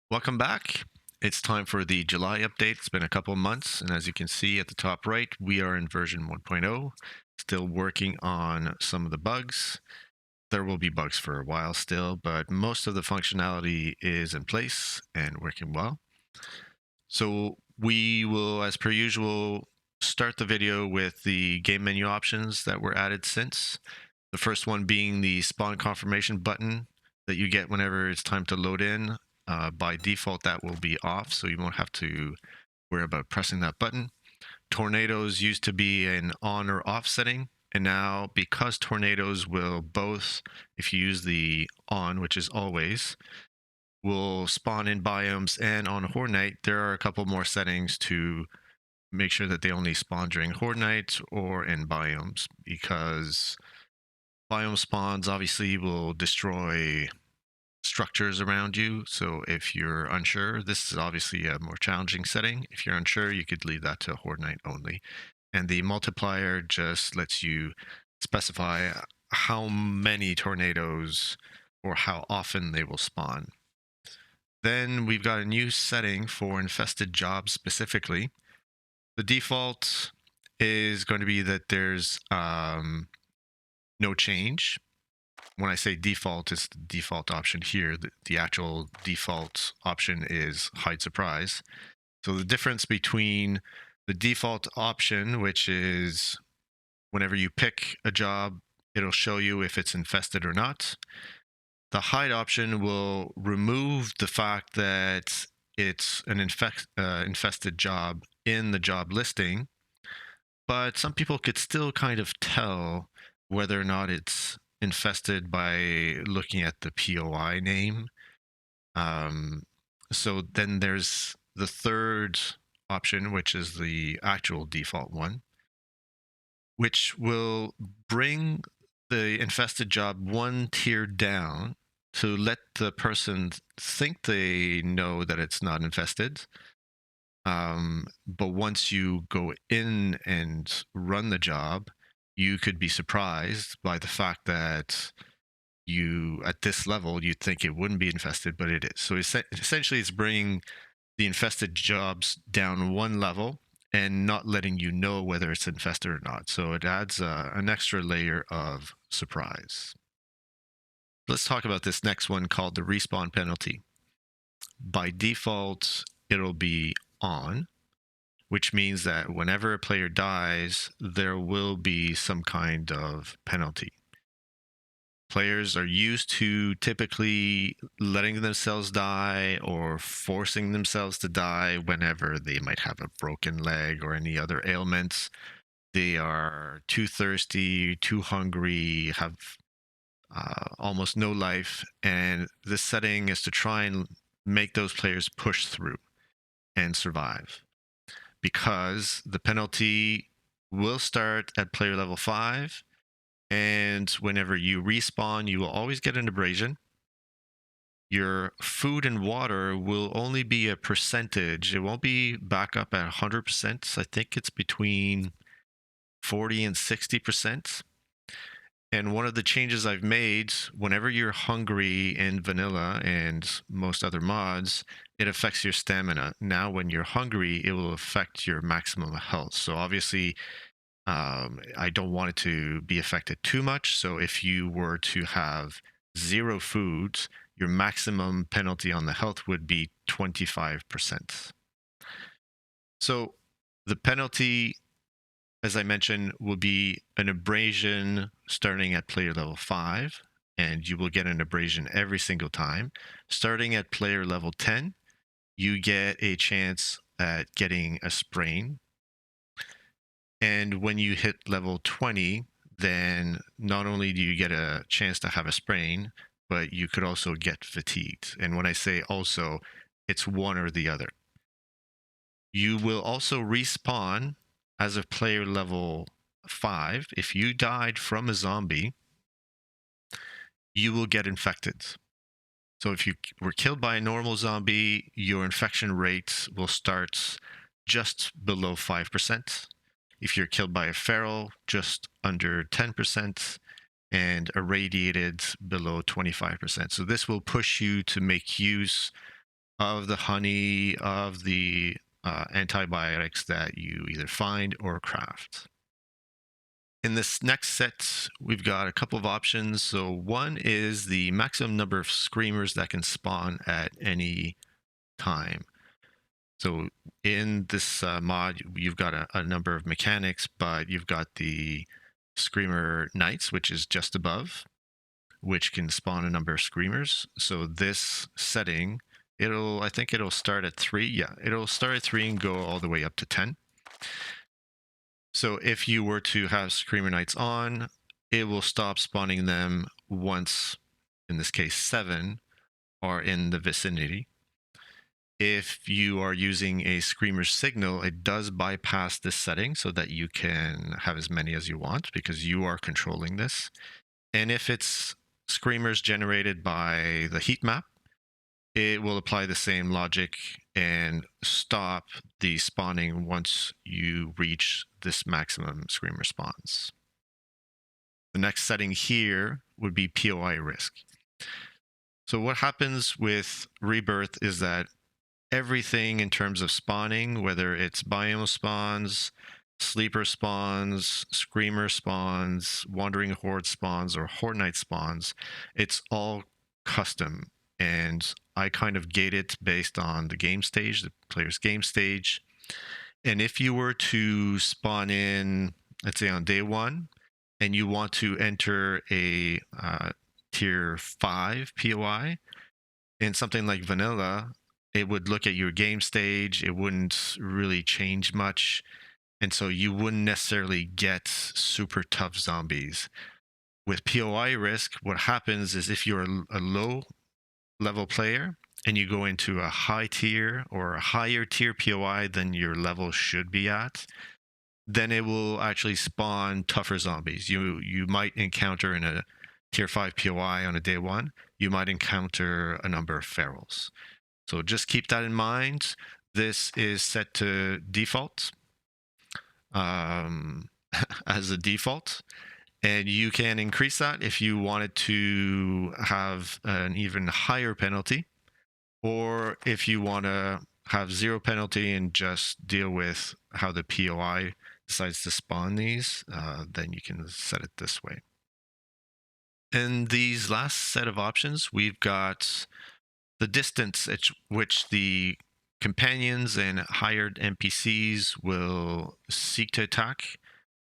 Welcome back. It's time for the July update. It's been a couple of months, and as you can see at the top right, we are in version 1.0, still working on some of the bugs. There will be bugs for a while still, but most of the functionality is in place and working well. So we will, as per usual, start the video with the game menu options that were added since. The first one being the spawn confirmation button that you get whenever it's time to load in. By default, that will be off, so you won't have to worry about pressing that button. Tornadoes used to be an on or off setting, and now because tornadoes will both, if you use the on, which is always, will spawn in biomes and on Horde Night, there are a couple more settings to make sure that they only spawn during Horde Night or in biomes, because biome spawns obviously will destroy structures around you. So if you're unsure, this is obviously a more challenging setting. If you're unsure, you could leave that to Horde Night only. And the multiplier just lets you specify how many tornadoes or how often they will spawn. Then we've got a new setting for infested jobs specifically. The default is going to be that there's no change. When I say default, it's the default option here. The actual default option is hide surprise. So the difference between the default option, which is whenever you pick a job, it'll show you if it's infested or not. The hide option will remove the fact that it's an infested job in the job listing, but some people could still kind of tell whether or not it's infested by looking at the POI name. So then there's the third option, which is the actual default one, which will bring the infested job one tier down to let the person think they know that it's not infested. But once you go in and run the job, you could be surprised by the fact that you, at this level, you'd think it wouldn't be infested, but it is. So essentially, it's bringing the infested jobs down one level and not letting you know whether it's infested or not. So it adds an extra layer of surprise. Let's talk about this next one called the respawn penalty. By default, it'll be on, which means that whenever a player dies, there will be some kind of penalty. Players are used to typically letting themselves die or forcing themselves to die whenever they might have a broken leg or any other ailments. They are too thirsty, too hungry, have almost no life. And this setting is to try and make those players push through and survive, because the penalty will start at player level 5, and whenever you respawn, you will always get an abrasion. Your food and water will only be a percentage. It won't be back up at 100%. I think it's between 40 and 60%. And one of the changes I've made, whenever you're hungry in vanilla and most other mods, it affects your stamina. Now, when you're hungry, it will affect your maximum health. So obviously, I don't want it to be affected too much. So if you were to have 0 foods, your maximum penalty on the health would be 25%. So the penalty, as I mentioned, will be an abrasion starting at player level 5, and you will get an abrasion every single time. Starting at player level 10, you get a chance at getting a sprain. And when you hit level 20, then not only do you get a chance to have a sprain, but you could also get fatigued. And when I say also, it's one or the other. You will also respawn as of player level 5. If you died from a zombie, you will get infected. So if you were killed by a normal zombie, your infection rate will start just below 5%. If you're killed by a feral, just under 10%, and irradiated below 25%. So this will push you to make use of the honey, of the antibiotics that you either find or craft. In this next set, we've got a couple of options. So one is the maximum number of screamers that can spawn at any time. So in this mod, you've got a number of mechanics, but you've got the Screamer Knights, which is just above, which can spawn a number of screamers. So this setting, I think it'll start at 3. Yeah, it'll start at 3 and go all the way up to 10. So if you were to have Screamer Knights on, it will stop spawning them once, in this case 7, are in the vicinity. If you are using a Screamer signal, it does bypass this setting so that you can have as many as you want because you are controlling this. And if it's screamers generated by the heat map, it will apply the same logic and stop the spawning once you reach this maximum screamer spawns. The next setting here would be POI risk. So what happens with Rebirth is that everything in terms of spawning, whether it's biome spawns, sleeper spawns, screamer spawns, wandering horde spawns, or horde knight spawns, it's all custom. And I kind of gate it based on the game stage, the player's game stage. And if you were to spawn in, let's say on day 1, and you want to enter a tier 5 POI in something like vanilla, it would look at your game stage. It wouldn't really change much. And so you wouldn't necessarily get super tough zombies. With POI risk, what happens is if you're a low level player and you go into a high tier or a higher tier POI than your level should be at, then it will actually spawn tougher zombies. You might encounter in a tier 5 POI on a day 1, you might encounter a number of ferals. So just keep that in mind. This is set to default as a default, and you can increase that if you wanted to have an even higher penalty, or if you want to have 0 penalty and just deal with how the POI decides to spawn these, then you can set it this way. In these last set of options, we've got the distance at which the companions and hired NPCs will seek to attack.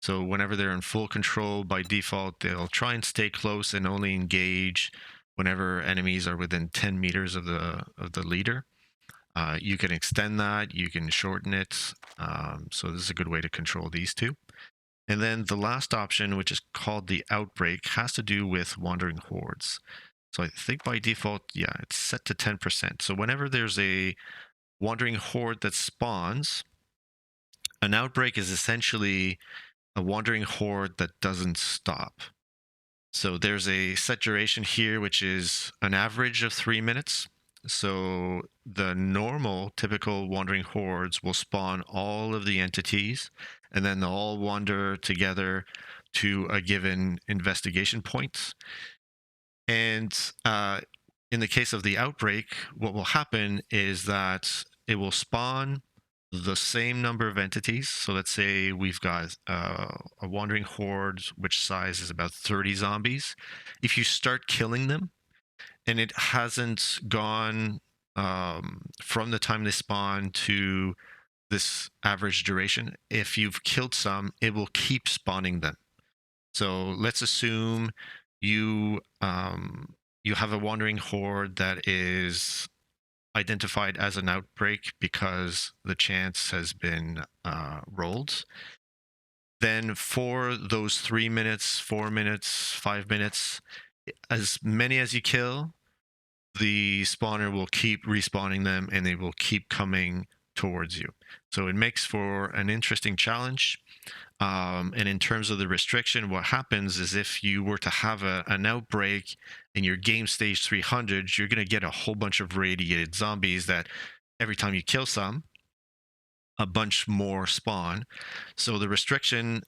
So whenever they're in full control, by default, they'll try and stay close and only engage whenever enemies are within 10 meters of the leader. You can extend that, you can shorten it. So this is a good way to control these two. And then the last option, which is called the outbreak, has to do with wandering hordes. So I think by default, yeah, it's set to 10%. So whenever there's a wandering horde that spawns, an outbreak is essentially a wandering horde that doesn't stop. So there's a set duration here, which is an average of 3 minutes. So the normal, typical wandering hordes will spawn all of the entities, and then they'll all wander together to a given investigation point. And in the case of the outbreak, what will happen is that it will spawn the same number of entities. So let's say we've got a wandering horde, which size is about 30 zombies. If you start killing them, and it hasn't gone from the time they spawn to this average duration, if you've killed some, it will keep spawning them. So let's assume you you have a wandering horde that is identified as an outbreak because the chance has been rolled. Then for those 3 minutes, 4 minutes, 5 minutes, as many as you kill, the spawner will keep respawning them and they will keep coming towards you. So it makes for an interesting challenge. And in terms of the restriction, what happens is if you were to have an outbreak in your game stage 300, you're going to get a whole bunch of radiated zombies that every time you kill some, a bunch more spawn. So the restriction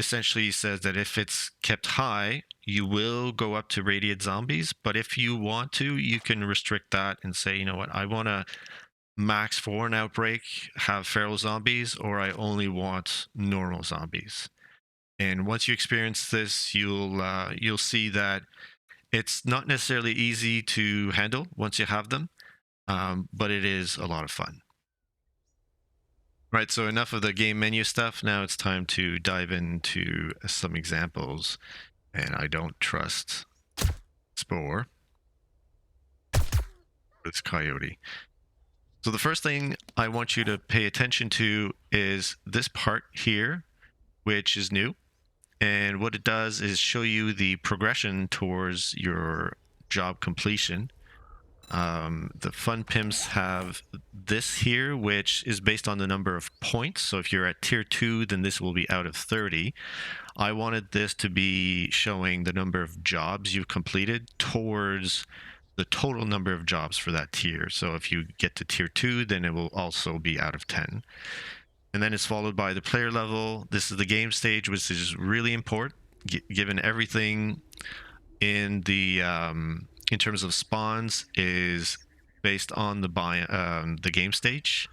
essentially says that if it's kept high, you will go up to radiant zombies. But if you want to, you can restrict that and say, you know what, I want to max for an outbreak, have feral zombies, or I only want normal zombies. And once you experience this, you'll see that it's not necessarily easy to handle once you have them, but it is a lot of fun. Right, so enough of the game menu stuff. Now it's time to dive into some examples. And I don't trust Spore. It's Coyote. So the first thing I want you to pay attention to is this part here, which is new. And what it does is show you the progression towards your job completion. The fun pimps have this here, which is based on the number of points. So if you're at tier 2, then this will be out of 30. I wanted this to be showing the number of jobs you've completed towards the total number of jobs for that tier. So if you get to tier 2, then it will also be out of 10. And then it's followed by the player level. This is the game stage, which is really important, given everything in the in terms of spawns is based on the game stage,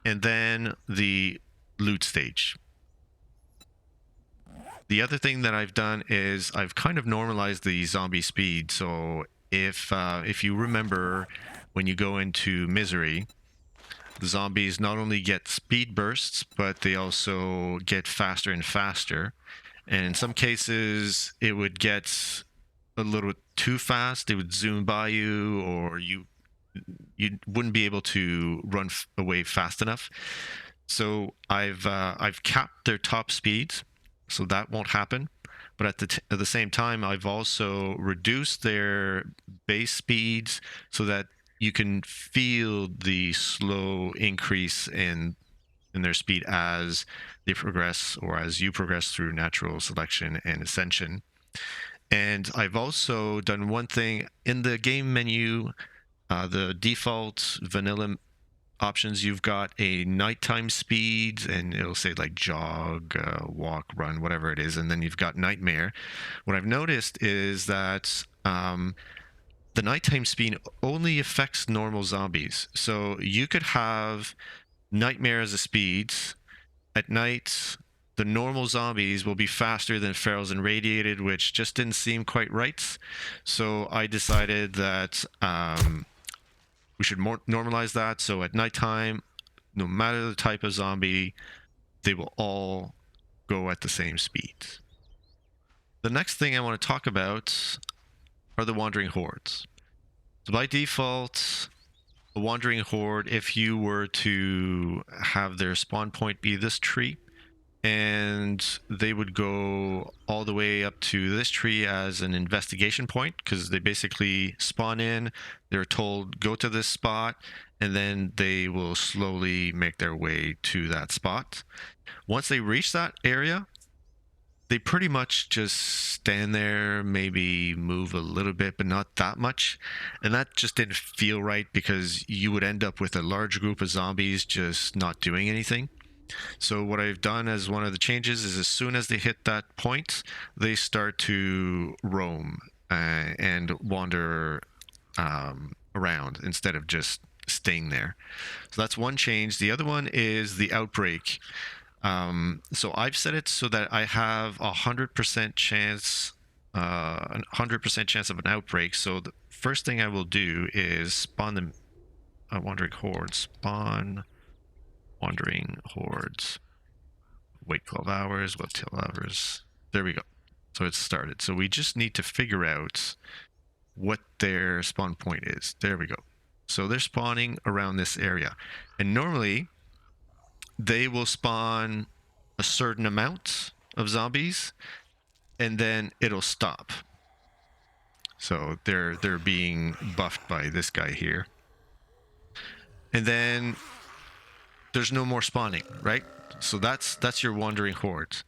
and then the loot stage. The other thing that I've done is I've kind of normalized the zombie speed. So if you remember, when you go into misery, the zombies not only get speed bursts, but they also get faster and faster. And in some cases, it would get a little too fast. It would zoom by you, or you wouldn't be able to run away fast enough. So I've capped their top speeds, so that won't happen. But at the same time, I've also reduced their base speeds so that you can feel the slow increase in their speed as they progress, or as you progress through natural selection and ascension. And I've also done one thing in the game menu, the default vanilla options. You've got a nighttime speed, and it'll say like jog, walk, run, whatever it is, and then you've got nightmare. What I've noticed is that the nighttime speed only affects normal zombies. So you could have nightmare as a speed. At night, the normal zombies will be faster than ferals and radiated, which just didn't seem quite right. So I decided that we should normalize that. So at nighttime, no matter the type of zombie, they will all go at the same speed. The next thing I want to talk about are the wandering hordes. So by default, a wandering horde, if you were to have their spawn point be this tree, and they would go all the way up to this tree as an investigation point, because they basically spawn in, they're told go to this spot, and then they will slowly make their way to that spot. Once they reach that area, they pretty much just stand there, maybe move a little bit, but not that much. And that just didn't feel right, because you would end up with a large group of zombies just not doing anything. So what I've done as one of the changes is, as soon as they hit that point, they start to roam and wander around instead of just staying there. So that's one change. The other one is the outbreak. So I've set it so that I have 100% chance, 100% chance of an outbreak. So the first thing I will do is spawn the wandering hordes. Spawn wandering hordes. Wait 12 hours. Wait 12 hours. There we go. So it's started. So we just need to figure out what their spawn point is. There we go. So they're spawning around this area. And normally they will spawn a certain amount of zombies, and then it'll stop. So they're being buffed by this guy here. And then there's no more spawning, right? So that's your wandering hordes.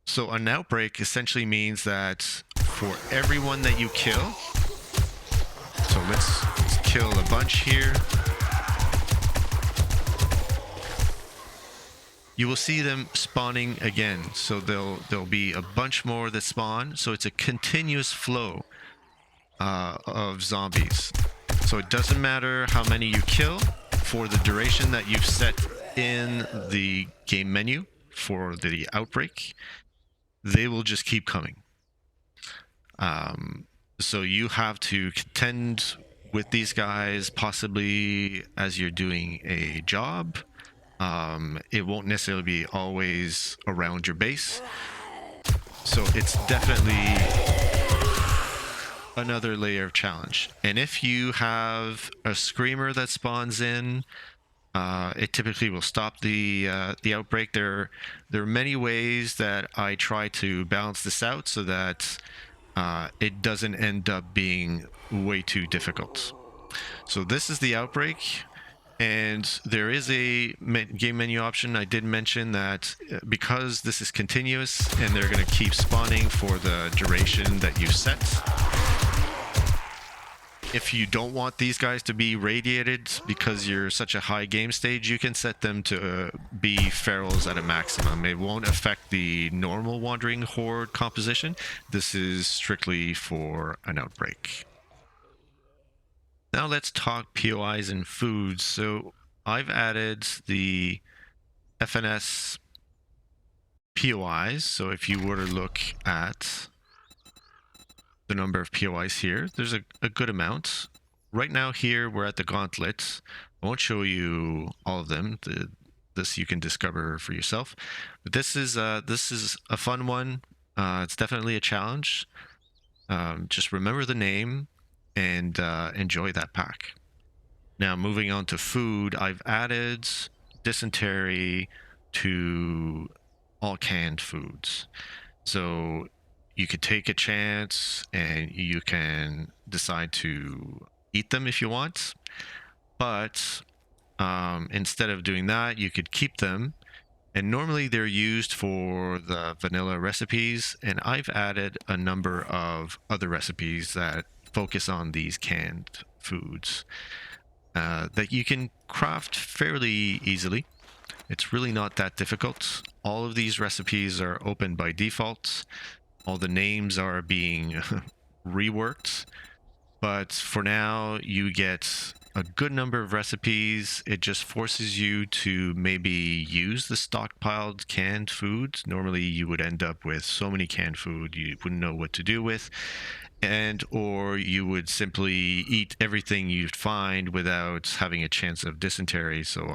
So an outbreak essentially means that for everyone that you kill, so let's kill a bunch here. you will see them spawning again. So there'll be a bunch more that spawn. So it's a continuous flow of zombies. So it doesn't matter how many you kill for the duration that you've set in the game menu for the outbreak. They will just keep coming. So you have to contend with these guys, possibly as you're doing a job. It won't necessarily be always around your base. So it's definitely another layer of challenge. And if you have a screamer that spawns in, it typically will stop the outbreak. There are many ways that I try to balance this out so that it doesn't end up being way too difficult. So this is the outbreak, and there is a game menu option. I did mention that because this is continuous and they're going to keep spawning for the duration that you set. If you don't want these guys to be radiated because you're such a high game stage, you can set them to be ferals at a maximum. It won't affect the normal wandering horde composition. This is strictly for an outbreak. Now let's talk POIs and foods. So I've added the FNS POIs. So if you were to look at the number of POIs here, there's a good amount. Right now here, we're at the gauntlet. I won't show you all of them. This you can discover for yourself. But this is a fun one. It's definitely a challenge. Just remember the name and enjoy that pack. Now, moving on to food, I've added dysentery to all canned foods. So you could take a chance and you can decide to eat them if you want. But instead of doing that, you could keep them. And normally they're used for the vanilla recipes. And I've added a number of other recipes that focus on these canned foods that you can craft fairly easily. It's really not that difficult. All of these recipes are open by default. All the names are being reworked. But for now, you get a good number of recipes. It just forces you to maybe use the stockpiled canned food. Normally, you would end up with so many canned food you wouldn't know what to do with. Or you would simply eat everything you'd find without having a chance of dysentery. So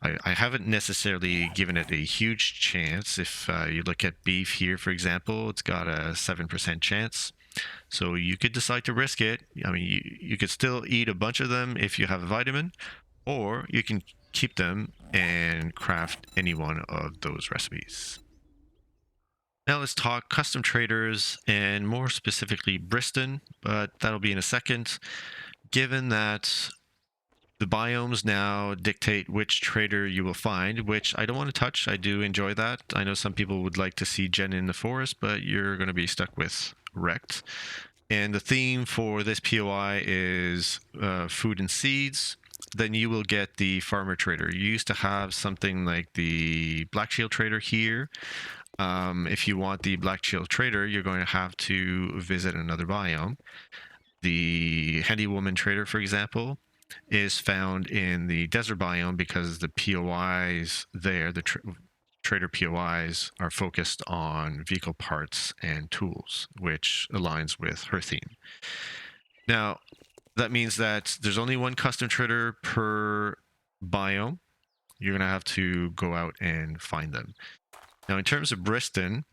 I haven't necessarily given it a huge chance. If you look at beef here, for example, it's got a 7% chance. So you could decide to risk it. I mean, you could still eat a bunch of them if you have a vitamin, or you can keep them and craft any one of those recipes. Now let's talk custom traders and more specifically Briston, but that'll be in a second. Given that the biomes now dictate which trader you will find, which I don't want to touch. I do enjoy that. I know some people would like to see Jen in the forest, but you're going to be stuck with Rect. And the theme for this POI is food and seeds. Then you will get the farmer trader. You used to have something like the Black Shield trader here. If you want the Black Shield trader, you're going to have to visit another biome. The Handy Woman trader, for example, is found in the desert biome because the POIs there, the trader POIs, are focused on vehicle parts and tools, which aligns with her theme. Now, that means that there's only one custom trader per biome. You're going to have to go out and find them. Now, in terms of Briston,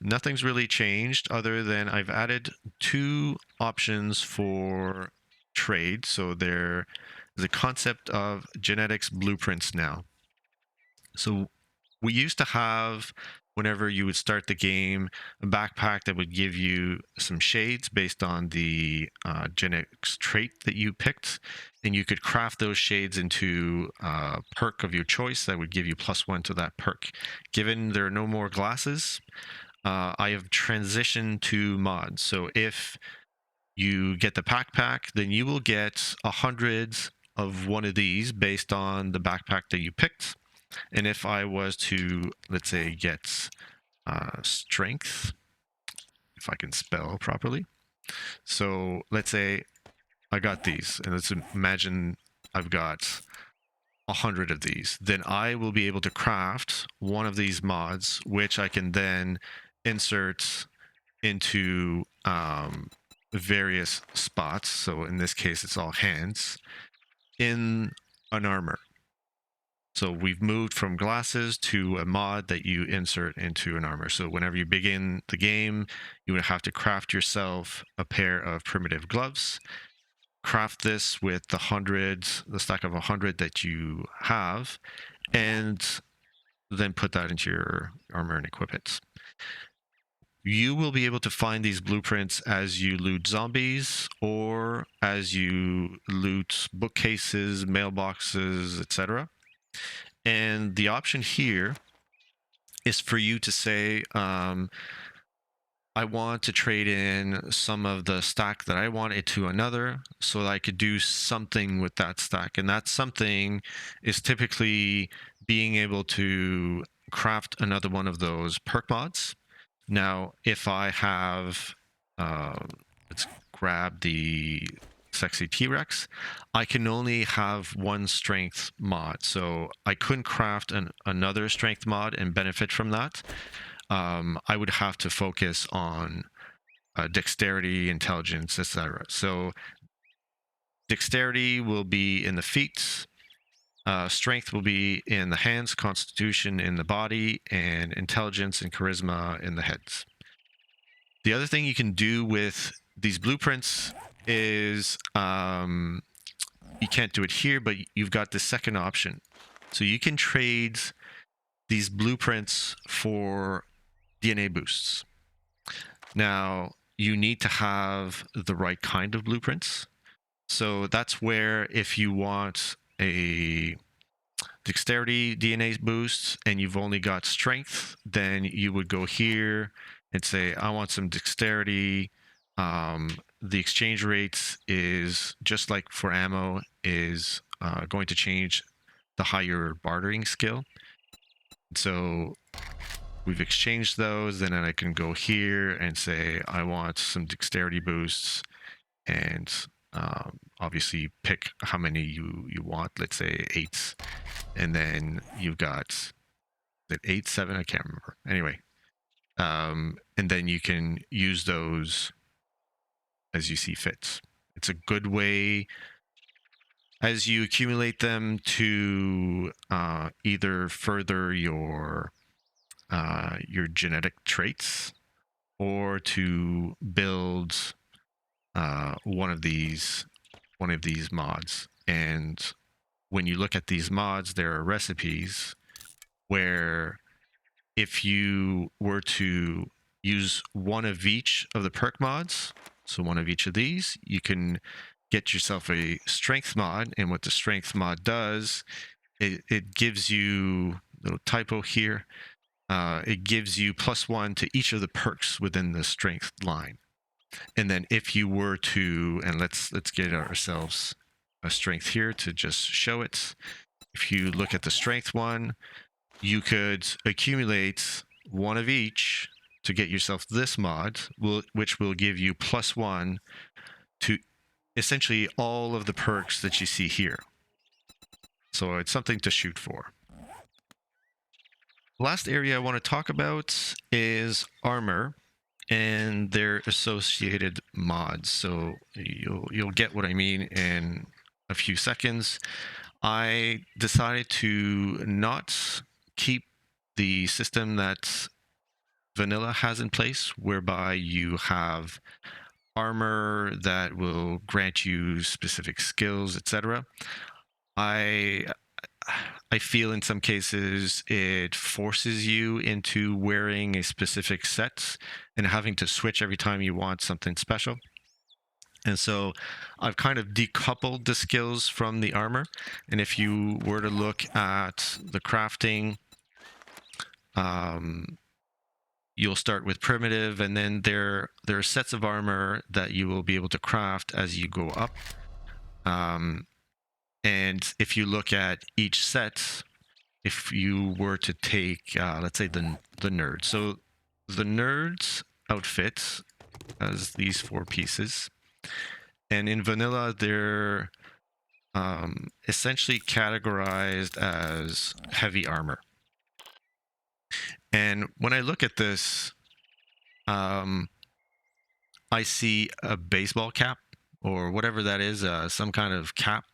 nothing's really changed other than I've added 2 options for trade. So there's a concept of genetics blueprints now. So we used to have, whenever you would start the game, a backpack that would give you some shades based on the genetics trait that you picked, and you could craft those shades into a perk of your choice that would give you +1 to that perk. Given there are no more glasses, I have transitioned to mods. So if you get the backpack, then you will get 100 of one of these based on the backpack that you picked. And if I was to, let's say, get strength, if I can spell properly. So let's say I got these, and let's imagine I've got 100 of these. Then I will be able to craft one of these mods, which I can then insert into various spots. So in this case, it's all hands in an armor. So we've moved from glasses to a mod that you insert into an armor. So whenever you begin the game, you would have to craft yourself a pair of primitive gloves. Craft this with the stack of 100 that you have, and then put that into your armor and equip it. You will be able to find these blueprints as you loot zombies or as you loot bookcases, mailboxes, etc. And the option here is for you to say, I want to trade in some of the stack that I want into another so that I could do something with that stack. And that something is typically being able to craft another one of those perk mods. Now, if I have, let's grab the sexy T-Rex, I can only have one strength mod. So I couldn't craft another strength mod and benefit from that. I would have to focus on dexterity, intelligence, etc. So dexterity will be in the feet, strength will be in the hands, constitution in the body, and intelligence and charisma in the heads. The other thing you can do with these blueprints is you can't do it here, but you've got the second option. So you can trade these blueprints for DNA boosts. Now, you need to have the right kind of blueprints. So that's where if you want a dexterity DNA boost and you've only got strength, then you would go here and say, I want some dexterity. The exchange rates is just like for ammo is going to change the higher bartering skill. So we've exchanged those, then I can go here and say I want some dexterity boosts, and obviously pick how many you want. Let's say 8, and then you've got that 8, 7. I can't remember. Anyway, and then you can use those as you see fit. It's a good way as you accumulate them to either further your genetic traits or to build one of these mods. And when you look at these mods, there are recipes where if you were to use one of each of the perk mods, so one of each of these, you can get yourself a strength mod. And what the strength mod does, it gives you, little typo here, it gives you +1 to each of the perks within the strength line. And then if you were to, and let's get ourselves a strength here to just show it. If you look at the strength one, you could accumulate one of each to get yourself this mod, which will give you +1 to essentially all of the perks that you see here. So it's something to shoot for. Last area I want to talk about is armor and their associated mods. So you'll get what I mean in a few seconds. I decided to not keep the system that vanilla has in place, whereby you have armor that will grant you specific skills, etc. I feel in some cases it forces you into wearing a specific set and having to switch every time you want something special. And so I've kind of decoupled the skills from the armor. And if you were to look at the crafting, you'll start with primitive, and then there are sets of armor that you will be able to craft as you go up. And if you look at each set, if you were to take, let's say, the nerd. So the nerd's outfit has these 4 pieces, and in vanilla they're essentially categorized as heavy armor. And when I look at this, I see a baseball cap or whatever that is, some kind of cap.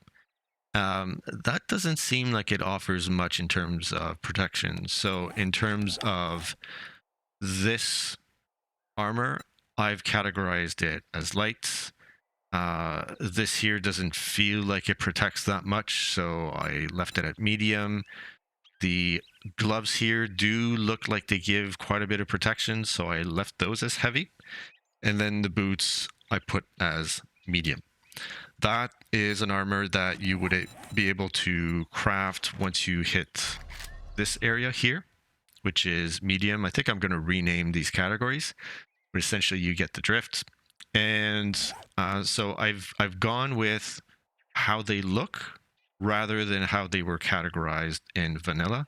That doesn't seem like it offers much in terms of protection. So in terms of this armor, I've categorized it as light. This here doesn't feel like it protects that much, so I left it at medium. The gloves here do look like they give quite a bit of protection, so I left those as heavy. And then the boots I put as medium. That is an armor that you would be able to craft once you hit this area here, which is medium. I think I'm going to rename these categories, but essentially you get the drift. And so I've gone with how they look rather than how they were categorized in vanilla.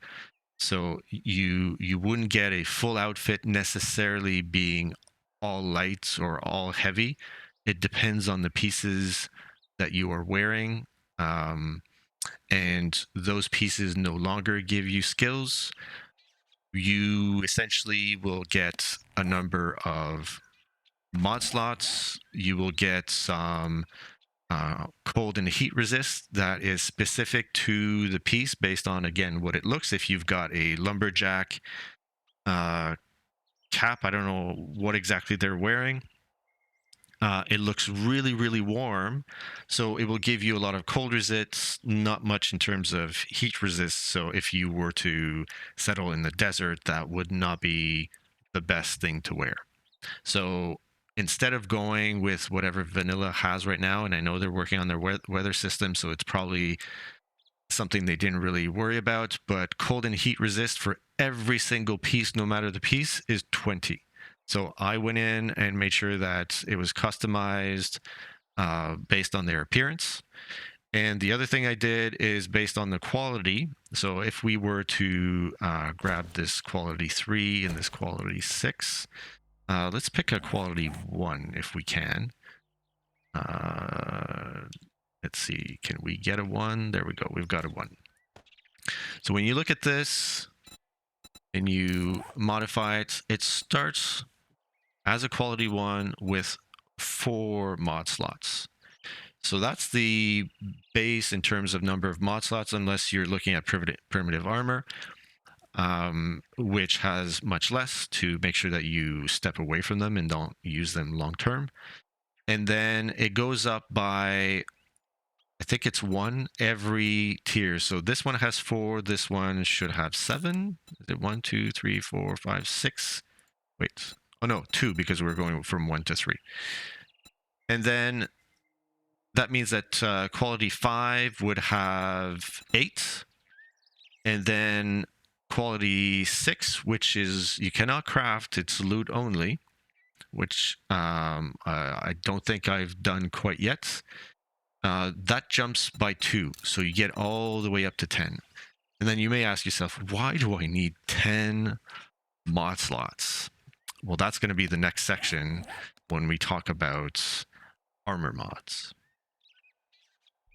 So you wouldn't get a full outfit necessarily being all light or all heavy. It depends on the pieces that you are wearing. And those pieces no longer give you skills. You essentially will get a number of mod slots. You will get some cold and heat resist that is specific to the piece based on, again, what it looks. If you've got a lumberjack cap, I don't know what exactly they're wearing. It looks really, really warm, so it will give you a lot of cold resist, not much in terms of heat resist. So if you were to settle in the desert, that would not be the best thing to wear. So instead of going with whatever vanilla has right now, and I know they're working on their weather system, so it's probably something they didn't really worry about, but cold and heat resist for every single piece, no matter the piece, is 20. So I went in and made sure that it was customized based on their appearance. And the other thing I did is based on the quality. So if we were to grab this quality 3 and this quality 6, let's pick a quality 1 if we can. Let's see, can we get a 1? There we go, we've got a 1. So when you look at this and you modify it, it starts as a quality 1 with 4 mod slots. So that's the base in terms of number of mod slots, unless you're looking at primitive armor, which has much less, to make sure that you step away from them and don't use them long term. And then it goes up by, I think it's 1 every tier. So this one has 4. This one should have 7. Is it 1, 2, 3, 4, 5, 6? Wait. Oh no, 2, because we're going from 1 to 3. And then that means that quality 5 would have 8. And then quality 6, which is you cannot craft, it's loot only, which I don't think I've done quite yet. That jumps by 2, so you get all the way up to 10. And then you may ask yourself, why do I need 10 mod slots? Well, that's going to be the next section when we talk about armor mods.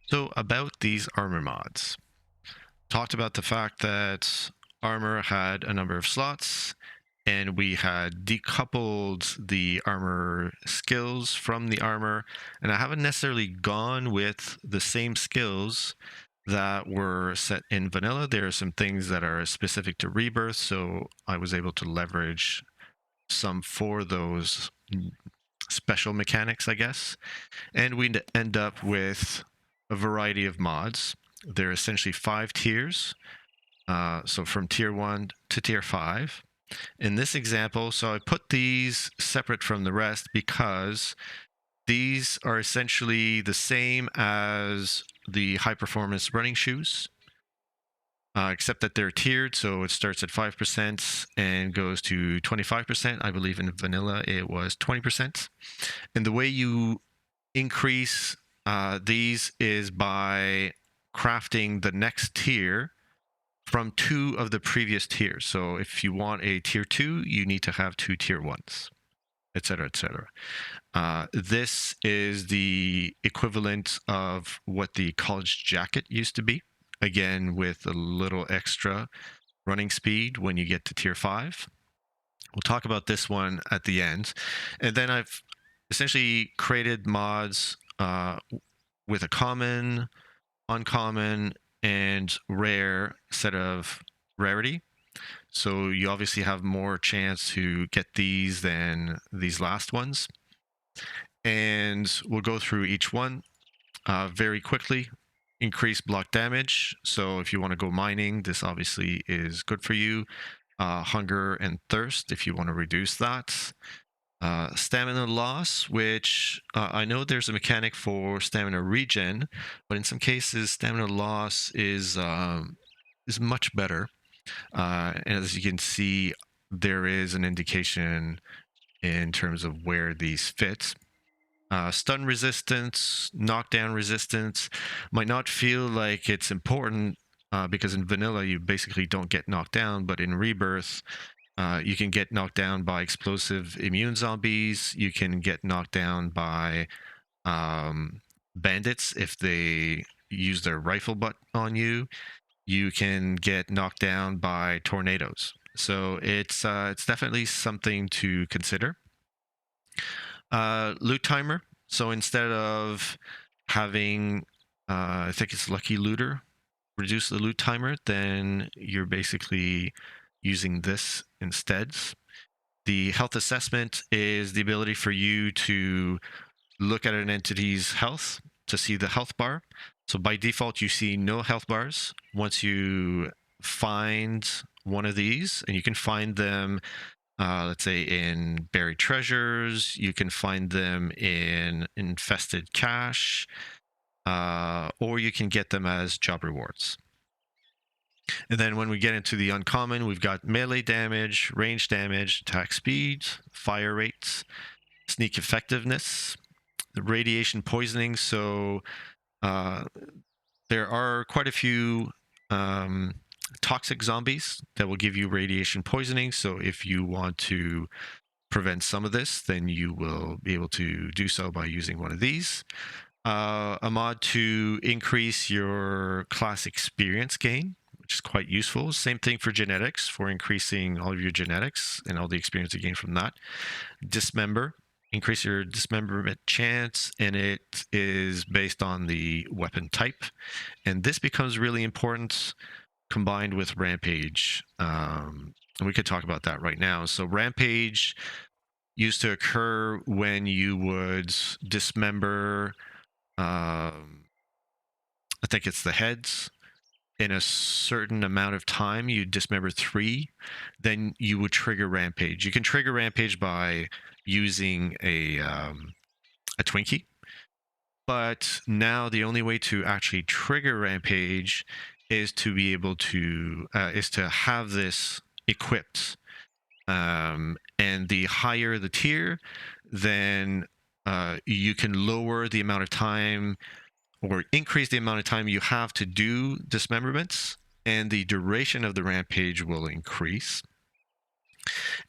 So about these armor mods, talked about the fact that armor had a number of slots, and we had decoupled the armor skills from the armor. And I haven't necessarily gone with the same skills that were set in vanilla. There are some things that are specific to Rebirth, so I was able to leverage some for those special mechanics, I guess. And we end up with a variety of mods. There are essentially 5 tiers. So from tier 1 to tier 5. In this example, so I put these separate from the rest because these are essentially the same as the high performance running shoes, except that they're tiered. So it starts at 5% and goes to 25%. I believe in vanilla it was 20%. And the way you increase these is by crafting the next tier from 2 of the previous tiers. So if you want a tier 2, you need to have 2 tier 1s, etc., etc. This is the equivalent of what the college jacket used to be, again with a little extra running speed when you get to tier 5. We'll talk about this one at the end. And then I've essentially created mods with a common, uncommon, and rare set of rarity. So you obviously have more chance to get these than these last ones. And we'll go through each one very quickly. Increase block damage. So if you want to go mining, this obviously is good for you. Hunger and thirst, if you want to reduce that. Stamina loss, which I know there's a mechanic for stamina regen, but in some cases, stamina loss is much better. And as you can see, there is an indication in terms of where these fit. Stun resistance, knockdown resistance might not feel like it's important because in vanilla you basically don't get knocked down, but in Rebirth you can get knocked down by explosive immune zombies. You can get knocked down by bandits if they use their rifle butt on you. You can get knocked down by tornadoes. So it's definitely something to consider. Loot timer. So instead of having, I think it's Lucky Looter, reduce the loot timer, then you're basically using this instead. The health assessment is the ability for you to look at an entity's health to see the health bar. So by default, you see no health bars. Once you find one of these, and you can find them let's say in buried treasures, you can find them in infested cache, or you can get them as job rewards. And then when we get into the uncommon, we've got melee damage, range damage, attack speed, fire rates, sneak effectiveness, the radiation poisoning. So there are quite a few toxic zombies that will give you radiation poisoning. So if you want to prevent some of this, then you will be able to do so by using one of these. A mod to increase your class experience gain, which is quite useful. Same thing for genetics, for increasing all of your genetics and all the experience you gain from that. Dismember, increase your dismemberment chance, and it is based on the weapon type. And this becomes really important combined with Rampage. And we could talk about that right now. So Rampage used to occur when you would dismember, I think it's the heads, in a certain amount of time. You dismember 3, then you would trigger Rampage. You can trigger Rampage by using a Twinkie, but now the only way to actually trigger Rampage is to be able to have this equipped. And the higher the tier, then you can lower the amount of time or increase the amount of time you have to do dismemberments, and the duration of the rampage will increase.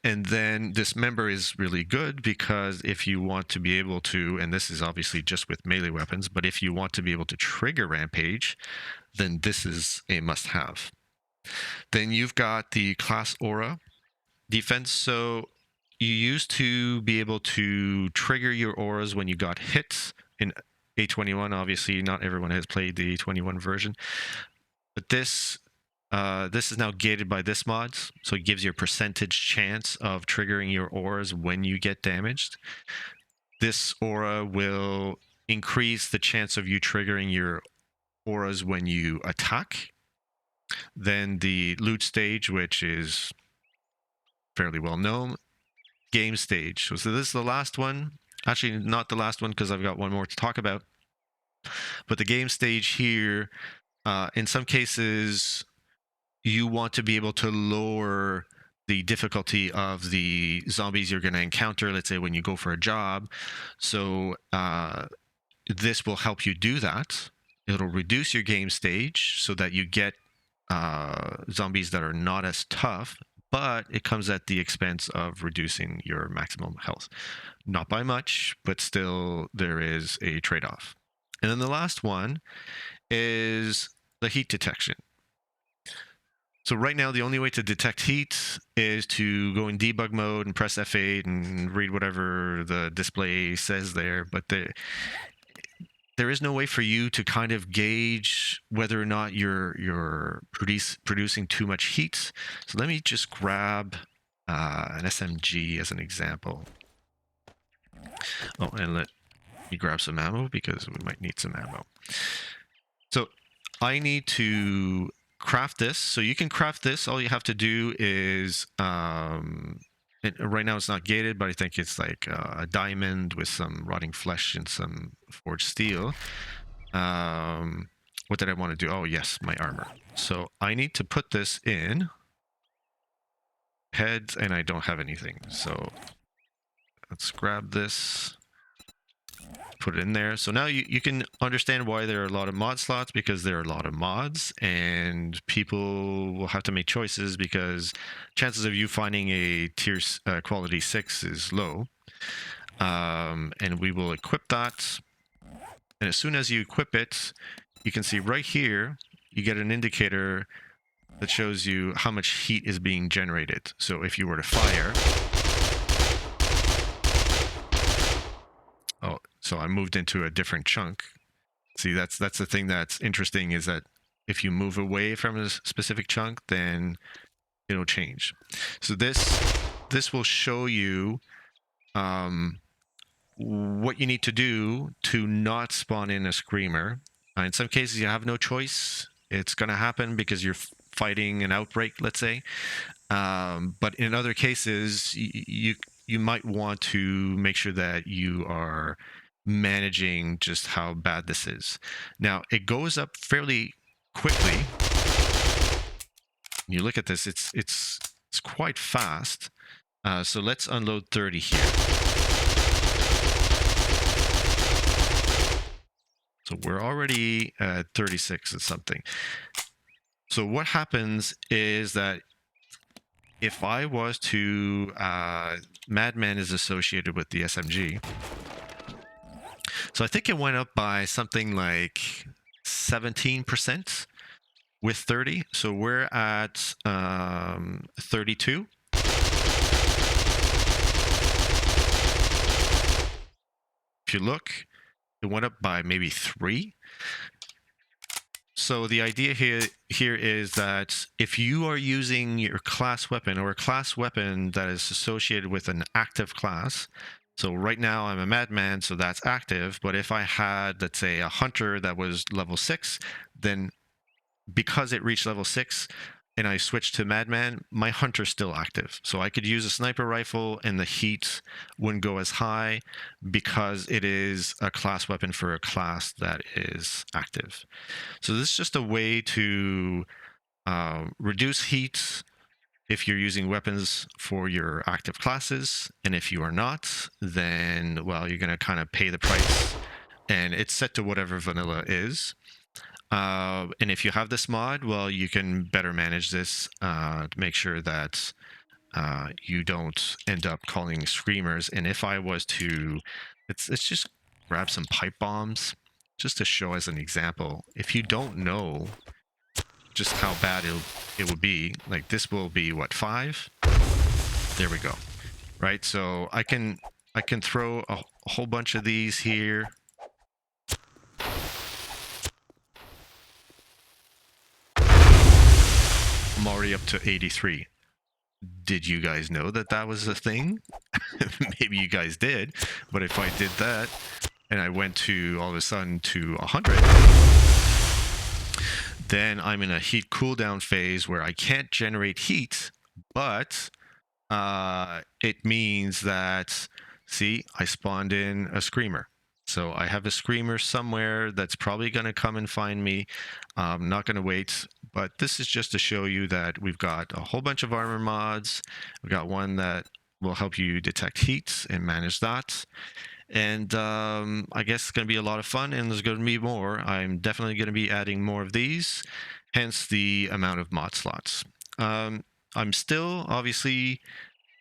And then dismember is really good because if you want to be able to, and this is obviously just with melee weapons, but if you want to be able to trigger rampage, then this is a must-have. Then you've got the class aura defense. So you used to be able to trigger your auras when you got hit in A21. Obviously, not everyone has played the A21 version, but this is now gated by this mod, so it gives you a percentage chance of triggering your auras when you get damaged. This aura will increase the chance of you triggering your auras when you attack. Then the loot stage, which is fairly well known. Game stage. So this is the last one. Actually, not the last one because I've got one more to talk about. But the game stage here, in some cases, you want to be able to lower the difficulty of the zombies you're going to encounter, let's say when you go for a job. So this will help you do that. It'll reduce your game stage so that you get zombies that are not as tough, but it comes at the expense of reducing your maximum health. Not by much, but still there is a trade-off. And then the last one is the heat detection. So right now, the only way to detect heat is to go in debug mode and press F8 and read whatever the display says there. But there is no way for you to kind of gauge whether or not you're producing too much heat. So let me just grab an SMG as an example. Oh, and let me grab some ammo because we might need some ammo. So I need to craft this. So you can craft this. All you have to do is right now it's not gated, but I think it's like a diamond with some rotting flesh and some forged steel. What did I want to do? Oh yes, my armor. So I need to put this in heads, and I don't have anything. So let's grab this, put it in there. So now you can understand why there are a lot of mod slots, because there are a lot of mods and people will have to make choices because chances of you finding a tier quality 6 is low. And we will equip that. And as soon as you equip it, you can see right here, you get an indicator that shows you how much heat is being generated. So if you were to fire, oh, so I moved into a different chunk. See, that's the thing that's interesting, is that if you move away from a specific chunk, then it'll change. So this will show you what you need to do to not spawn in a screamer. In some cases, you have no choice. It's going to happen because you're fighting an outbreak, let's say. But in other cases, you might want to make sure that you are managing just how bad this is. Now, it goes up fairly quickly. You look at this, it's quite fast. So let's unload 30 here. So we're already at 36 or something. So what happens is that if I was to, Madman is associated with the SMG. So I think it went up by something like 17% with 30. So we're at 32. If you look, it went up by maybe 3. So the idea here is that if you are using your class weapon, or a class weapon that is associated with an active class, so right now I'm a madman, so that's active, but if I had, let's say, a hunter that was level 6, then because it reached level 6 and I switched to madman, my hunter's still active. So I could use a sniper rifle and the heat wouldn't go as high because it is a class weapon for a class that is active. So this is just a way to reduce heat if you're using weapons for your active classes. And if you are not, then, well, you're going to kind of pay the price. And it's set to whatever vanilla is. And if you have this mod, well, you can better manage this to make sure that you don't end up calling screamers. And if I was to, let's just grab some pipe bombs just to show as an example. If you don't know just how bad it would be, like this will be what, 5? There we go. Right, so I can throw a whole bunch of these here. I'm already up to 83. Did you guys know that that was a thing? Maybe you guys did, but if I did that and I went to all of a sudden to 100, then I'm in a heat cooldown phase where I can't generate heat, but it means that, see, I spawned in a screamer. So I have a screamer somewhere that's probably going to come and find me. I'm not going to wait, but this is just to show you that we've got a whole bunch of armor mods. We've got one that will help you detect heat and manage that. And I guess it's going to be a lot of fun, and there's going to be more. I'm definitely going to be adding more of these. hence the amount of mod slots. I'm still obviously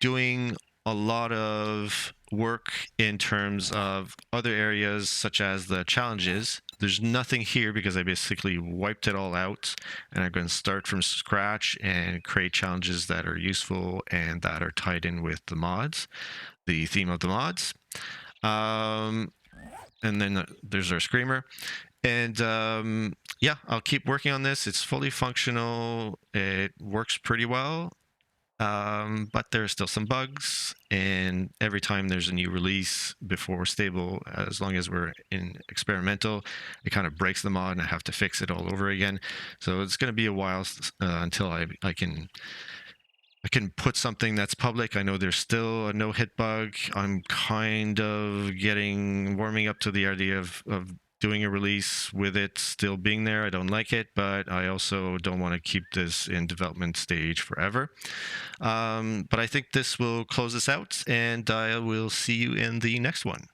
doing a lot of work in terms of other areas such as the challenges. There's nothing here because I basically wiped it all out, and I'm going to start from scratch and create challenges that are useful and that are tied in with the mods, the theme of the mods. And then there's our screamer. And yeah, I'll keep working on this. It's fully functional. It works pretty well. But there are still some bugs, and every time there's a new release before stable, as long as we're in experimental, it kind of breaks the mod and I have to fix it all over again. So it's going to be a while until I can put something that's public. I know there's still a no hit bug. I'm kind of warming up to the idea of doing a release with it still being there. I don't like it, but I also don't want to keep this in development stage forever. But I think this will close us out, and I will see you in the next one.